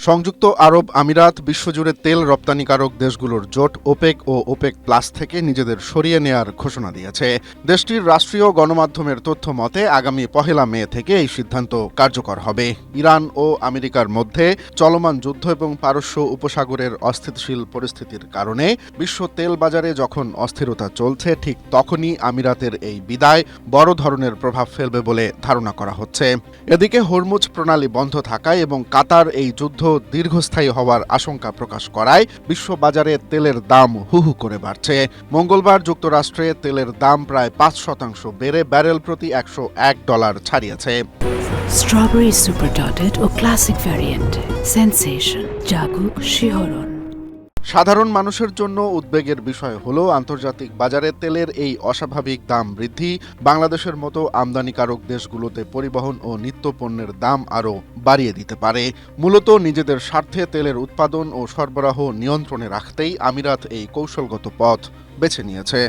সংযুক্ত আরব আমিরাত বিশ্বজুড়ে তেল রপ্তানিকারক দেশগুলোর জোট ওপেক ও ওপেক প্লাস থেকে নিজেদের সরিয়ে নেয়ার ঘোষণা দিয়েছে। দেশটির রাষ্ট্রীয় গণমাধ্যমের তথ্য মতে আগামী 1 মে থেকে এই সিদ্ধান্ত কার্যকর হবে। ইরান ও আমেরিকার মধ্যে চলমান যুদ্ধ এবং পারস্য উপসাগরের অস্থিতিশীল পরিস্থিতির কারণে বিশ্ব তেল বাজারে যখন অস্থিরতা চলছে, ঠিক তখনই আমিরাতের এই বিদায় বড় ধরনের প্রভাব ফেলবে বলে ধারণা করা হচ্ছে। এদিকে হরমুজ প্রণালী বন্ধ থাকায় এবং কাতার এই যুদ্ধ দীর্ঘস্থায়ী হওয়ার আশঙ্কা প্রকাশ করায় বিশ্ববাজারে তেলের দাম হু হু করে বাড়ছে। মঙ্গলবার যুক্তরাষ্ট্রে তেলের দাম প্রায় ৫% বেড়ে ব্যারেল প্রতি $101 ছাড়িয়েছে। স্ট্রবেরি সুপার ডটেড ও ক্লাসিক ভ্যারিয়েন্টে সেনসেশন জাগুক শিহরণ। সাধারণ মানুষের জন্য উদ্বেগের বিষয় হলো আন্তর্জাতিক বাজারে তেলের এই অস্বাভাবিক দাম বৃদ্ধি বাংলাদেশের মতো আমদানিকারক দেশগুলোতে পরিবহন ও নিত্যপণ্যের দাম আরও বাড়িয়ে দিতে পারে। মূলত নিজেদের স্বার্থে তেলের উৎপাদন ও সরবরাহ নিয়ন্ত্রণে রাখতেই আমিরাত এই কৌশলগত পথ বেছে নিয়েছে।